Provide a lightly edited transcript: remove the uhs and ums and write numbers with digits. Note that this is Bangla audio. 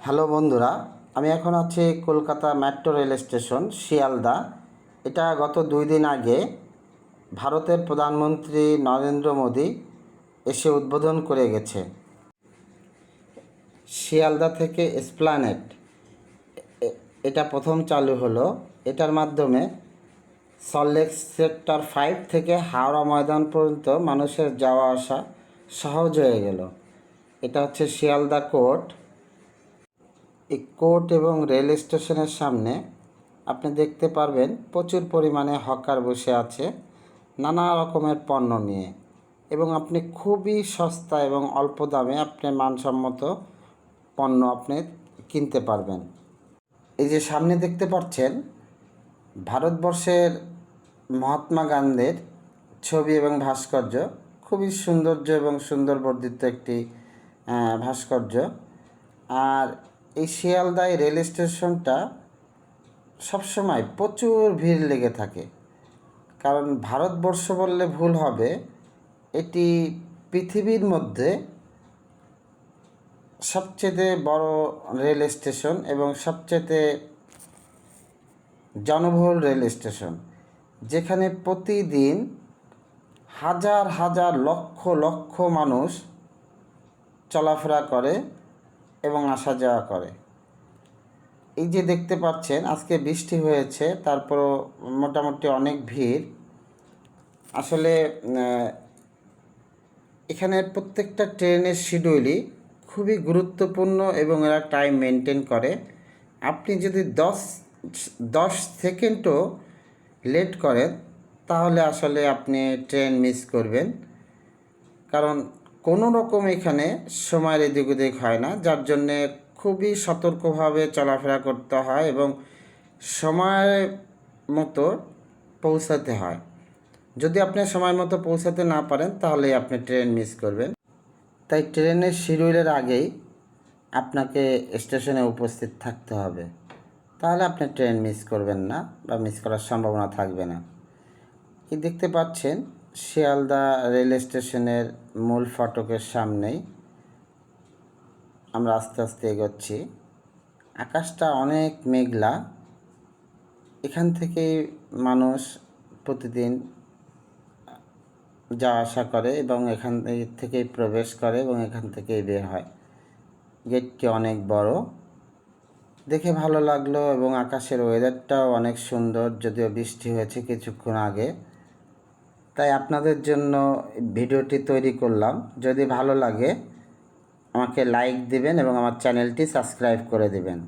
হ্যালো বন্ধুরা, আমি এখন আছি Kolkata metro rail station Sealdah. এটা গত 2 দিন আগে ভারতের প্রধানমন্ত্রী নরেন্দ্র মোদী এসে উদ্বোধন করে গেছে। শিয়ালদা থেকে এসপ্ল্যানেড এটা প্রথম চালু হলো। এটার মাধ্যমে সল্টলেক সেক্টর 5 থেকে হাওড়া ময়দান পর্যন্ত মানুষের যাওয়া আসা সহজ হয়ে গেল। এটা হচ্ছে শিয়ালদা কোর্ট। এই কোর্ট এবং রেল স্টেশনের সামনে আপনি দেখতে পারবেন প্রচুর পরিমাণে হকার বসে আছে নানা রকমের পণ্য নিয়ে, এবং আপনি খুবই সস্তা এবং অল্প দামে আপনি মানসম্মত পণ্য আপনি কিনতে পারবেন। এই যে সামনে দেখতে পাচ্ছেন ভারতবর্ষের মহাত্মা গান্ধীর ছবি এবং ভাস্কর্য, খুবই সৌন্দর্য এবং সুন্দর বর্ধিত একটি ভাস্কর্য। আর এই শিয়ালদায় রেল স্টেশনটা সবসময় প্রচুর ভিড় লেগে থাকে, কারণ ভারতবর্ষ বললে ভুল হবে, এটি পৃথিবীর মধ্যে সবচেয়ে বড় রেল স্টেশন এবং সবচেয়ে জনবহুল রেল স্টেশন, যেখানে প্রতিদিন হাজার হাজার লক্ষ লক্ষ মানুষ চলাফেরা করে এবং আসা যাওয়া করে। এই যে দেখতে পাচ্ছেন আজকে বৃষ্টি হয়েছে, তারপরও মোটামুটি অনেক ভিড়। আসলে এখানে প্রত্যেকটা ট্রেনের শিডিউলই খুবই গুরুত্বপূর্ণ এবং এরা টাইম মেনটেন করে। আপনি যদি 10 সেকেন্ডও লেট করেন তাহলে আসলে আপনি ট্রেন মিস করবেন, কারণ কোনো রকম এখানে সময়ের এদিক ওদিক হয় না, যার জন্যে খুবই সতর্কভাবে চলাফেরা করতে হয় এবং সময় মতো পৌঁছাতে হয়। যদি আপনি সময় মতো পৌঁছাতে না পারেন তাহলে আপনি ট্রেন মিস করবেন। তাই ট্রেনের শিডিউলের আগেই আপনাকে স্টেশনে উপস্থিত থাকতে হবে, তাহলে আপনি ট্রেন মিস করবেন না বা মিস করার সম্ভাবনা থাকবে না। কি দেখতে পাচ্ছেন শিয়ালদা রেল স্টেশনের মূল ফটকের সামনেই আমরা আস্তে আস্তে এগোচ্ছি। আকাশটা অনেক মেঘলা। এখান থেকেই মানুষ প্রতিদিন যাওয়া আসা করে এবং এখান থেকেই প্রবেশ করে এবং এখান থেকেই বের হয়। গেটটি অনেক বড়, দেখে ভালো লাগলো এবং আকাশের ওয়েদারটাও অনেক সুন্দর, যদিও বৃষ্টি হয়েছে কিছুক্ষণ আগে। তাই আপনাদের জন্য ভিডিওটি তৈরি করলাম। যদি ভালো লাগে আমাকে লাইক দিবেন এবং আমার চ্যানেলটি সাবস্ক্রাইব করে দেবেন।